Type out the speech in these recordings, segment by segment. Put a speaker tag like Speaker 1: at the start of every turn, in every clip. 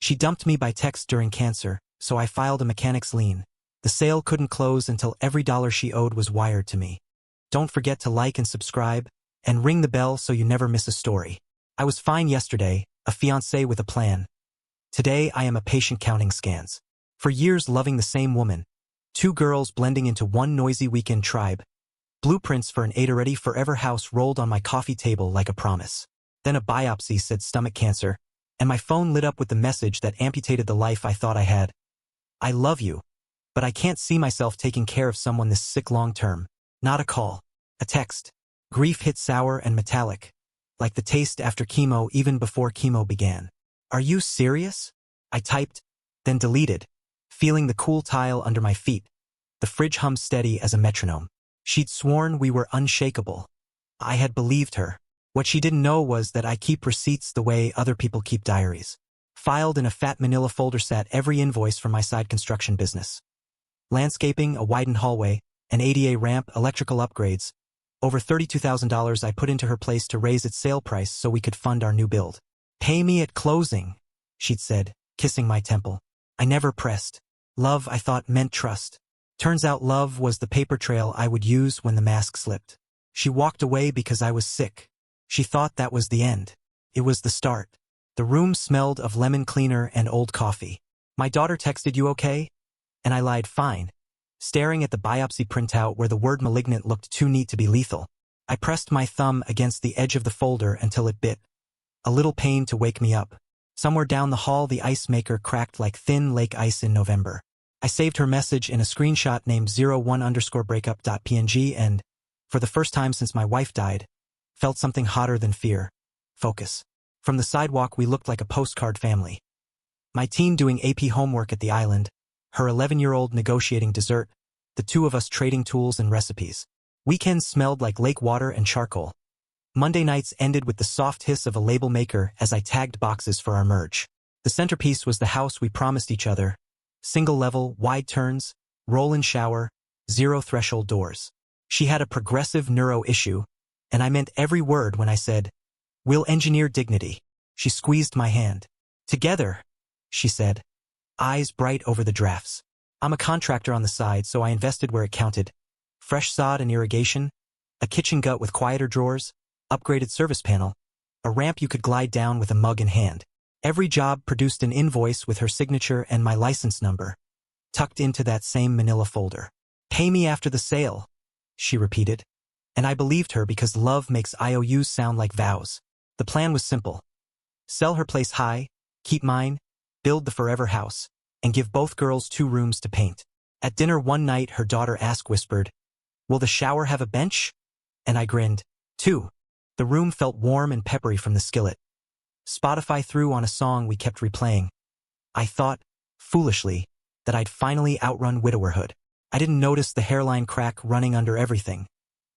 Speaker 1: She dumped me by text during cancer, so I filed a mechanic's lien. The sale couldn't close until every dollar she owed was wired to me. Don't forget to like and subscribe, and ring the bell so you never miss a story. I was fine yesterday, a fiancé with a plan. Today I am a patient counting scans. For years loving the same woman. 2 girls blending into one noisy weekend tribe. Blueprints for an Aida-ready forever house rolled on my coffee table like a promise. Then a biopsy said stomach cancer, and my phone lit up with the message that amputated the life I thought I had. I love you, but I can't see myself taking care of someone this sick long term. Not a call. A text. Grief hit sour and metallic, like the taste after chemo even before chemo began. Are you serious? I typed, then deleted, feeling the cool tile under my feet. The fridge hummed steady as a metronome. She'd sworn we were unshakable. I had believed her. What she didn't know was that I keep receipts the way other people keep diaries. Filed in a fat manila folder sat every invoice from my side construction business. Landscaping, a widened hallway, an ADA ramp, electrical upgrades. Over $32,000 I put into her place to raise its sale price so we could fund our new build. Pay me at closing, she'd said, kissing my temple. I never pressed. Love, I thought, meant trust. Turns out love was the paper trail I would use when the mask slipped. She walked away because I was sick. She thought that was the end. It was the start. The room smelled of lemon cleaner and old coffee. My daughter texted, "You okay?" And I lied, "Fine," staring at the biopsy printout where the word malignant looked too neat to be lethal. I pressed my thumb against the edge of the folder until it bit. A little pain to wake me up. Somewhere down the hall the ice maker cracked like thin lake ice in November. I saved her message in a screenshot named 01_breakup.png and, for the first time since my wife died, felt something hotter than fear. Focus. From the sidewalk we looked like a postcard family. My teen doing AP homework at the island, her 11-year-old negotiating dessert, the 2 of us trading tools and recipes. Weekends smelled like lake water and charcoal. Monday nights ended with the soft hiss of a label maker as I tagged boxes for our merge. The centerpiece was the house we promised each other. Single level, wide turns, roll-in shower, 0 threshold doors. She had a progressive neuro issue, and I meant every word when I said, "We'll engineer dignity." She squeezed my hand. "Together," she said, eyes bright over the drafts. I'm a contractor on the side, so I invested where it counted. Fresh sod and irrigation, a kitchen gut with quieter drawers, upgraded service panel, a ramp you could glide down with a mug in hand. Every job produced an invoice with her signature and my license number, tucked into that same manila folder. "Pay me after the sale," she repeated. And I believed her because love makes IOUs sound like vows. The plan was simple. Sell her place high, keep mine, build the forever house, and give both girls 2 rooms to paint. At dinner one night her daughter whispered, "Will the shower have a bench?" And I grinned. 2. The room felt warm and peppery from the skillet. Spotify threw on a song we kept replaying. I thought, foolishly, that I'd finally outrun widowerhood. I didn't notice the hairline crack running under everything,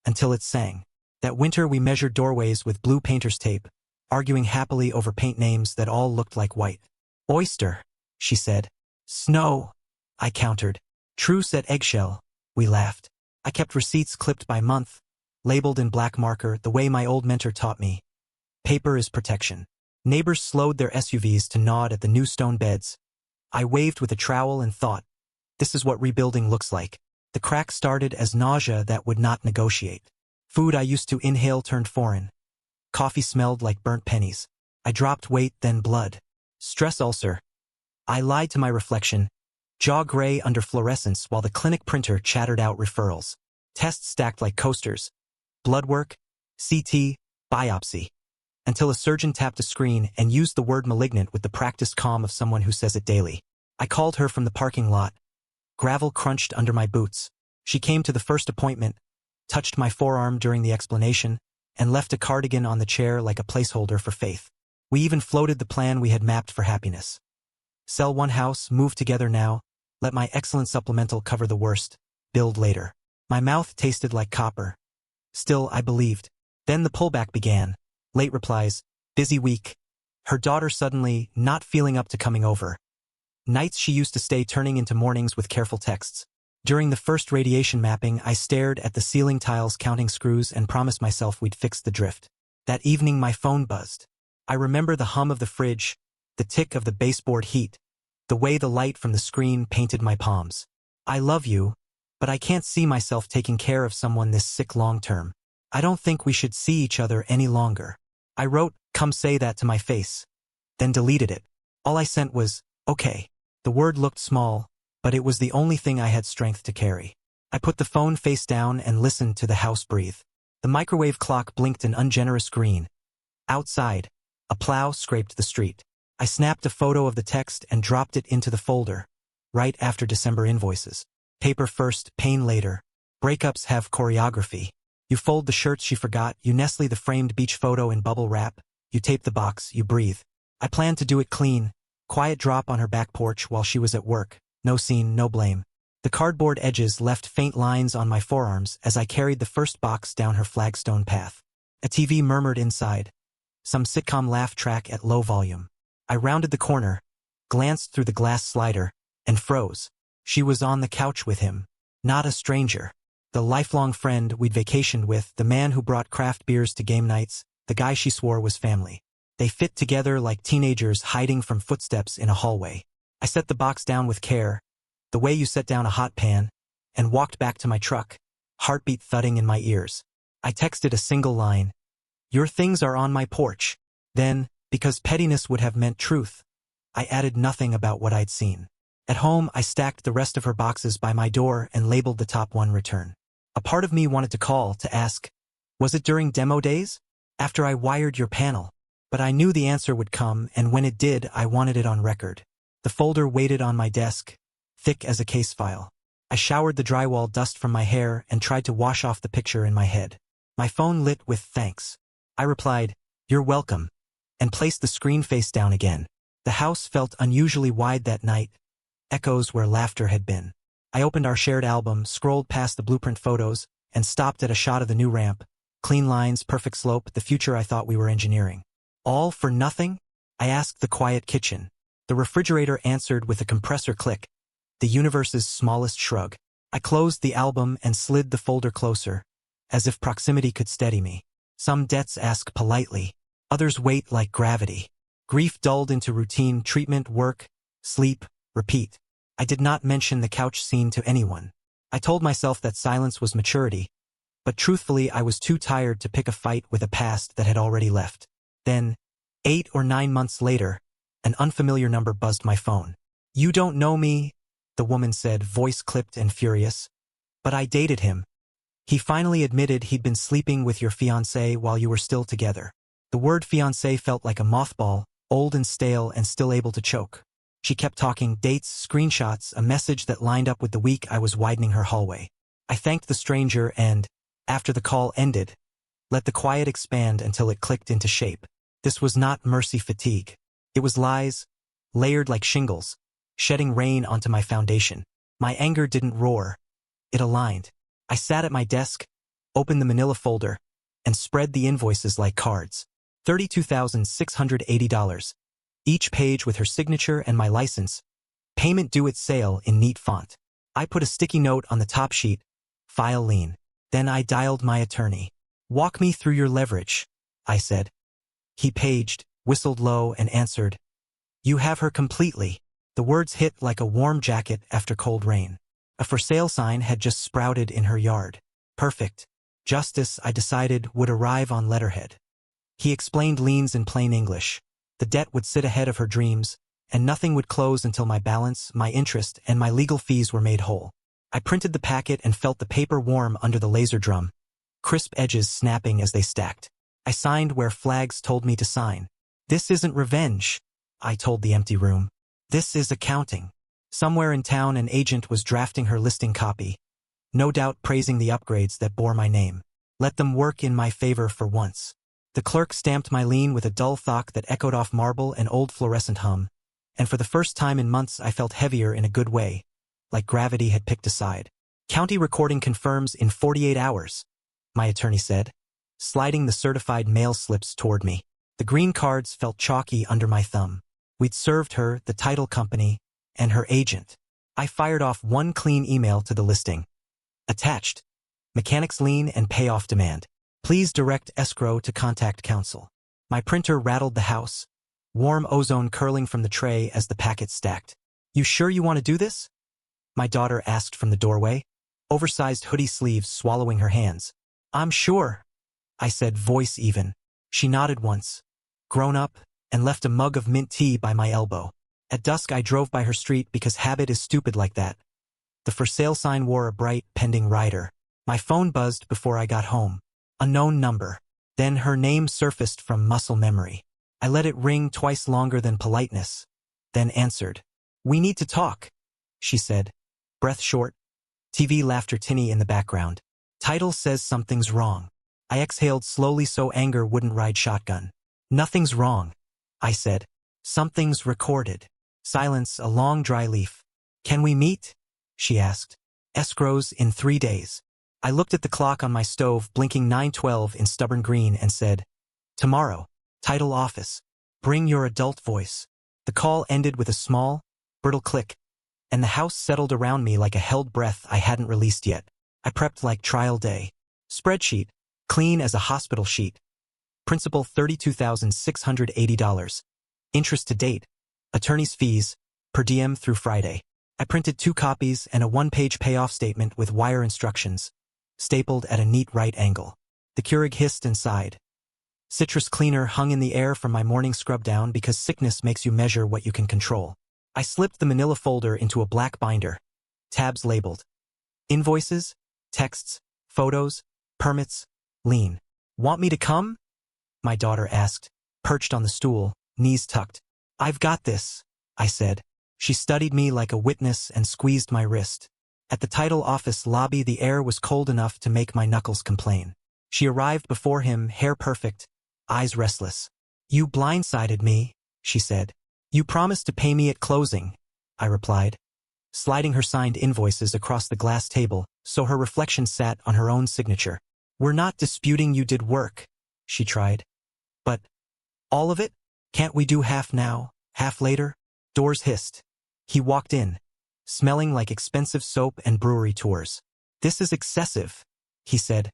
Speaker 1: until it sang. That winter we measured doorways with blue painter's tape, arguing happily over paint names that all looked like white. "Oyster," she said. "Snow," I countered. "Truce at eggshell," we laughed. I kept receipts clipped by month, labeled in black marker the way my old mentor taught me. Paper is protection. Neighbors slowed their SUVs to nod at the new stone beds. I waved with a trowel and thought, this is what rebuilding looks like. The crack started as nausea that would not negotiate. Food I used to inhale turned foreign. Coffee smelled like burnt pennies. I dropped weight, then blood. Stress ulcer. I lied to my reflection, jaw gray under fluorescence while the clinic printer chattered out referrals. Tests stacked like coasters. Blood work, CT, biopsy. Until a surgeon tapped a screen and used the word malignant with the practiced calm of someone who says it daily. I called her from the parking lot. Gravel crunched under my boots. She came to the first appointment, touched my forearm during the explanation, and left a cardigan on the chair like a placeholder for faith. We even floated the plan we had mapped for happiness. Sell one house, move together now, let my excellent supplemental cover the worst, build later. My mouth tasted like copper. Still, I believed. Then the pullback began. Late replies, busy week. Her daughter suddenly not feeling up to coming over. Nights she used to stay turning into mornings with careful texts. During the first radiation mapping, I stared at the ceiling tiles counting screws and promised myself we'd fix the drift. That evening my phone buzzed. I remember the hum of the fridge, the tick of the baseboard heat, the way the light from the screen painted my palms. I love you, but I can't see myself taking care of someone this sick long-term. I don't think we should see each other any longer. I wrote, "Come say that" to my face, then deleted it. All I sent was, "Okay." The word looked small, but it was the only thing I had strength to carry. I put the phone face down and listened to the house breathe. The microwave clock blinked an ungenerous green. Outside, a plow scraped the street. I snapped a photo of the text and dropped it into the folder, right after December invoices. Paper first, pain later. Breakups have choreography. You fold the shirts she forgot, you nestle the framed beach photo in bubble wrap, you tape the box, you breathe. I planned to do it clean, quiet drop on her back porch while she was at work. No scene, no blame. The cardboard edges left faint lines on my forearms as I carried the first box down her flagstone path. A TV murmured inside, some sitcom laugh track at low volume. I rounded the corner, glanced through the glass slider, and froze. She was on the couch with him. Not a stranger. The lifelong friend we'd vacationed with, the man who brought craft beers to game nights, the guy she swore was family. They fit together like teenagers hiding from footsteps in a hallway. I set the box down with care, the way you set down a hot pan, and walked back to my truck, heartbeat thudding in my ears. I texted a single line. "Your things are on my porch." Then, because pettiness would have meant truth, I added nothing about what I'd seen. At home, I stacked the rest of her boxes by my door and labeled the top one return. A part of me wanted to call to ask, "Was it during demo days? After I wired your panel?" But I knew the answer would come, and when it did, I wanted it on record. The folder waited on my desk, thick as a case file. I showered the drywall dust from my hair and tried to wash off the picture in my head. My phone lit with thanks. I replied, "You're welcome," and placed the screen face down again. The house felt unusually wide that night, echoes where laughter had been. I opened our shared album, scrolled past the blueprint photos, and stopped at a shot of the new ramp. Clean lines, perfect slope, the future I thought we were engineering. All for nothing? I asked the quiet kitchen. The refrigerator answered with a compressor click, the universe's smallest shrug. I closed the album and slid the folder closer, as if proximity could steady me. Some debts ask politely, others wait like gravity. Grief dulled into routine, treatment, work, sleep, repeat. I did not mention the couch scene to anyone. I told myself that silence was maturity, but truthfully I was too tired to pick a fight with a past that had already left. Then, 8 or 9 months later, an unfamiliar number buzzed my phone. "You don't know me," the woman said, voice clipped and furious. "But I dated him. He finally admitted he'd been sleeping with your fiancé while you were still together." The word fiancé felt like a mothball, old and stale and still able to choke. She kept talking, dates, screenshots, a message that lined up with the week I was widening her hallway. I thanked the stranger and, after the call ended, let the quiet expand until it clicked into shape. This was not mercy fatigue. It was lies, layered like shingles, shedding rain onto my foundation. My anger didn't roar. It aligned. I sat at my desk, opened the manila folder, and spread the invoices like cards. $32,680. Each page with her signature and my license. Payment due at sale in neat font. I put a sticky note on the top sheet. File Lien. Then I dialed my attorney. "Walk me through your leverage," I said. He paged, whistled low, and answered, "You have her completely." The words hit like a warm jacket after cold rain. A for sale sign had just sprouted in her yard. Perfect. Justice, I decided, would arrive on letterhead. He explained liens in plain English. The debt would sit ahead of her dreams, and nothing would close until my balance, my interest, and my legal fees were made whole. I printed the packet and felt the paper warm under the laser drum, crisp edges snapping as they stacked. I signed where flags told me to sign. "This isn't revenge," I told the empty room. "This is accounting." Somewhere in town an agent was drafting her listing copy, no doubt praising the upgrades that bore my name. Let them work in my favor for once. The clerk stamped my lien with a dull thok that echoed off marble and old fluorescent hum, and for the first time in months I felt heavier in a good way, like gravity had picked a side. "County recording confirms in 48 hours, my attorney said, sliding the certified mail slips toward me. The green cards felt chalky under my thumb. We'd served her, the title company, and her agent. I fired off one clean email to the listing. Attached. Mechanics lien and payoff demand. Please direct escrow to contact counsel. My printer rattled the house, warm ozone curling from the tray as the packet stacked. "You sure you want to do this?" my daughter asked from the doorway, oversized hoodie sleeves swallowing her hands. "I'm sure," I said, voice even. She nodded once, grown up, and left a mug of mint tea by my elbow. At dusk I drove by her street because habit is stupid like that. The for sale sign wore a bright, pending rider. My phone buzzed before I got home. Unknown number. Then her name surfaced from muscle memory. I let it ring twice longer than politeness, then answered. "We need to talk," she said, breath short. TV laughter tinny in the background. Title says something's wrong. I exhaled slowly so anger wouldn't ride shotgun. "Nothing's wrong," I said. "Something's recorded." Silence, a long dry leaf. "Can we meet?" she asked. "Escrows in 3 days." I looked at the clock on my stove, blinking 9:12 in stubborn green, and said, "Tomorrow, title office. Bring your adult voice." The call ended with a small, brittle click, and the house settled around me like a held breath I hadn't released yet. I prepped like trial day. Spreadsheet, clean as a hospital sheet. Principal $32,680. Interest to date. Attorney's fees, per diem through Friday. I printed 2 copies and a 1-page payoff statement with wire instructions, stapled at a neat right angle. The Keurig hissed and sighed. Citrus cleaner hung in the air from my morning scrub down because sickness makes you measure what you can control. I slipped the manila folder into a black binder, tabs labeled. Invoices, texts, photos, permits, lien. "Want me to come?" my daughter asked, perched on the stool, knees tucked. "I've got this," I said. She studied me like a witness and squeezed my wrist. At the title office lobby, the air was cold enough to make my knuckles complain. She arrived before him, hair perfect, eyes restless. "You blindsided me," she said. "You promised to pay me at closing," I replied, sliding her signed invoices across the glass table so her reflection sat on her own signature. "We're not disputing you did work," she tried. "But all of it? Can't we do half now, half later?" Doors hissed. He walked in, smelling like expensive soap and brewery tours. "This is excessive," he said,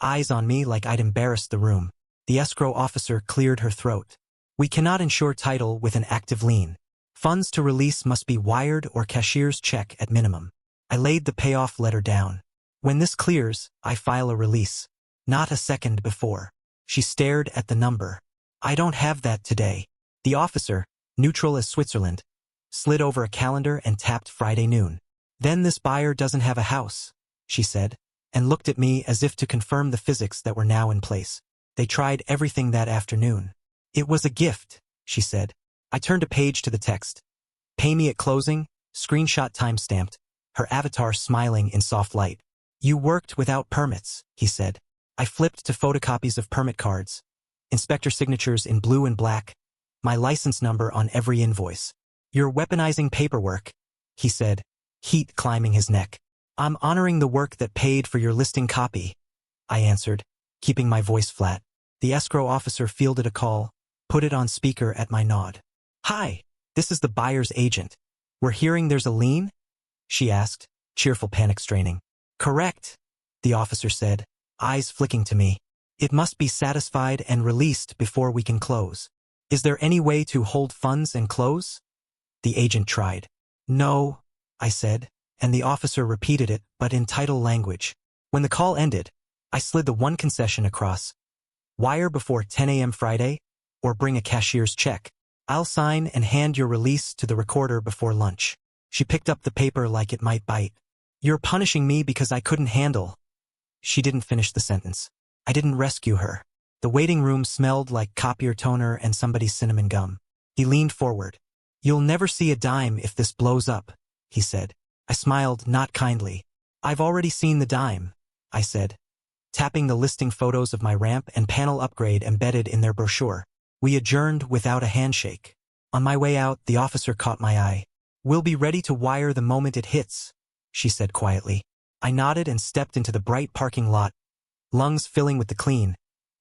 Speaker 1: eyes on me like I'd embarrassed the room. The escrow officer cleared her throat. "We cannot insure title with an active lien. Funds to release must be wired or cashier's check at minimum." I laid the payoff letter down. "When this clears, I file a release. Not a second before." She stared at the number. "I don't have that today." The officer, neutral as Switzerland, slid over a calendar and tapped Friday noon. "Then this buyer doesn't have a house," she said, and looked at me as if to confirm the physics that were now in place. "They tried everything that afternoon." "It was a gift," she said. I turned a page to the text. "Pay me at closing," screenshot time-stamped, her avatar smiling in soft light. "You worked without permits," he said. I flipped to photocopies of permit cards, inspector signatures in blue and black, my license number on every invoice. "You're weaponizing paperwork," he said, heat climbing his neck. "I'm honoring the work that paid for your listing copy," I answered, keeping my voice flat. The escrow officer fielded a call, put it on speaker at my nod. "Hi, this is the buyer's agent. We're hearing there's a lien?" she asked, cheerful panic straining. "Correct," the officer said, eyes flicking to me. "It must be satisfied and released before we can close. Is there any way to hold funds and close?" The agent tried. "No," I said, and the officer repeated it, but in title language. When the call ended, I slid the one concession across. "Wire before 10 a.m. Friday, or bring a cashier's check. I'll sign and hand your release to the recorder before lunch." She picked up the paper like it might bite. "You're punishing me because I couldn't handle." She didn't finish the sentence. I didn't rescue her. The waiting room smelled like copier toner and somebody's cinnamon gum. He leaned forward. "You'll never see a dime if this blows up," he said. I smiled, not kindly. "I've already seen the dime," I said, tapping the listing photos of my ramp and panel upgrade embedded in their brochure. We adjourned without a handshake. On my way out, the officer caught my eye. "We'll be ready to wire the moment it hits," she said quietly. I nodded and stepped into the bright parking lot, lungs filling with the clean,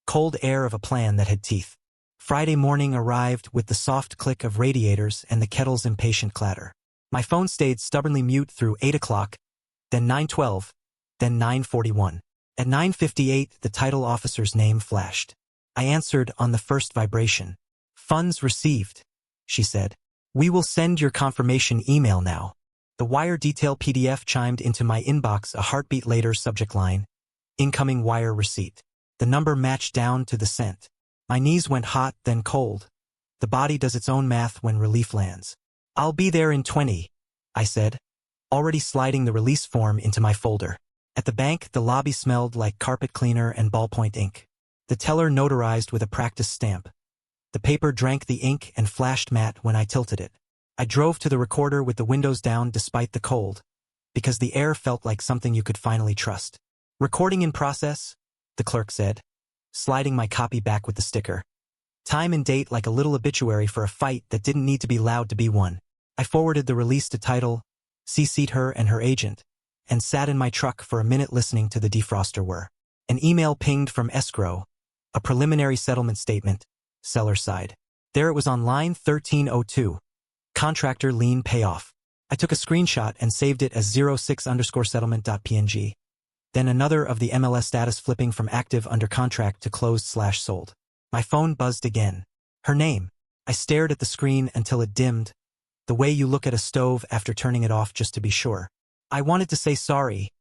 Speaker 1: cold air of a plan that had teeth. Friday morning arrived with the soft click of radiators and the kettle's impatient clatter. My phone stayed stubbornly mute through 8 o'clock, then 9:12, then 9:41. At 9:58, the title officer's name flashed. I answered on the first vibration. Funds received, she said. We will send your confirmation email now. The wire detail PDF chimed into my inbox a heartbeat later, subject line, incoming wire receipt. The number matched down to the cent. My knees went hot, then cold. The body does its own math when relief lands. I'll be there in 20, I said, already sliding the release form into my folder. At the bank, the lobby smelled like carpet cleaner and ballpoint ink. The teller notarized with a practice stamp. The paper drank the ink and flashed matte when I tilted it. I drove to the recorder with the windows down despite the cold, because the air felt like something you could finally trust. Recording in process, the clerk said, sliding my copy back with the sticker. Time and date like a little obituary for a fight that didn't need to be loud to be won. I forwarded the release to title, CC'd her and her agent, and sat in my truck for a minute listening to the defroster whir. An email pinged from escrow, a preliminary settlement statement, seller side. There it was on line 1302. Contractor Lien payoff. I took a screenshot and saved it as 06_settlement.png. Then another of the MLS status flipping from active under contract to closed/sold. My phone buzzed again. Her name. I stared at the screen until it dimmed, the way you look at a stove after turning it off just to be sure. I wanted to say sorry,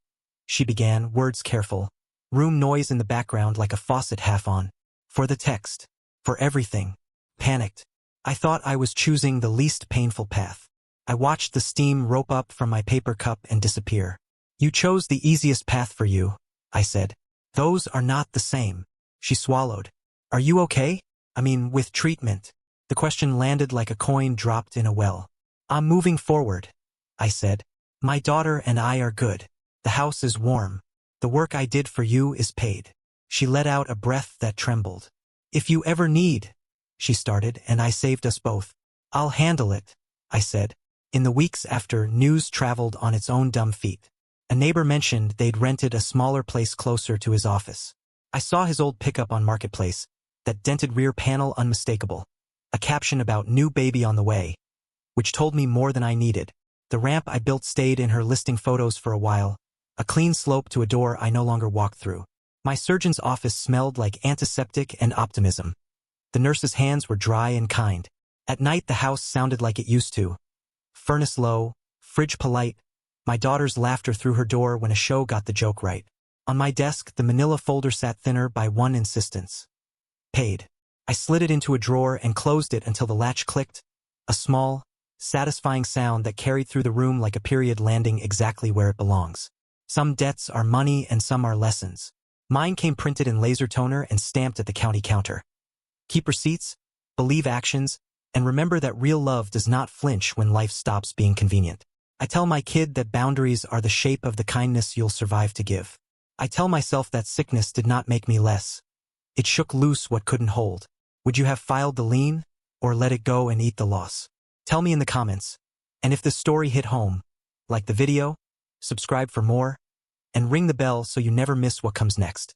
Speaker 1: she began, words careful. Room noise in the background like a faucet half on. For the text. For everything. Panicked. I thought I was choosing the least painful path. I watched the steam rope up from my paper cup and disappear. You chose the easiest path for you, I said. Those are not the same. She swallowed. Are you okay? I mean, with treatment. The question landed like a coin dropped in a well. I'm moving forward, I said. My daughter and I are good. The house is warm. The work I did for you is paid. She let out a breath that trembled. If you ever need, she started, and I saved us both. I'll handle it, I said. In the weeks after, news traveled on its own dumb feet. A neighbor mentioned they'd rented a smaller place closer to his office. I saw his old pickup on Marketplace, that dented rear panel unmistakable. A caption about new baby on the way, which told me more than I needed. The ramp I built stayed in her listing photos for a while, a clean slope to a door I no longer walked through. My surgeon's office smelled like antiseptic and optimism. The nurse's hands were dry and kind. At night the house sounded like it used to. Furnace low, fridge polite, my daughter's laughter through her door when a show got the joke right. On my desk, the manila folder sat thinner by one insistence. Paid. I slid it into a drawer and closed it until the latch clicked, a small, satisfying sound that carried through the room like a period landing exactly where it belongs. Some debts are money and some are lessons. Mine came printed in laser toner and stamped at the county counter. Keep receipts, believe actions, and remember that real love does not flinch when life stops being convenient. I tell my kid that boundaries are the shape of the kindness you'll survive to give. I tell myself that sickness did not make me less. It shook loose what couldn't hold. Would you have filed the lien, or let it go and eat the loss? Tell me in the comments. And if the story hit home, like the video, subscribe for more, and ring the bell so you never miss what comes next.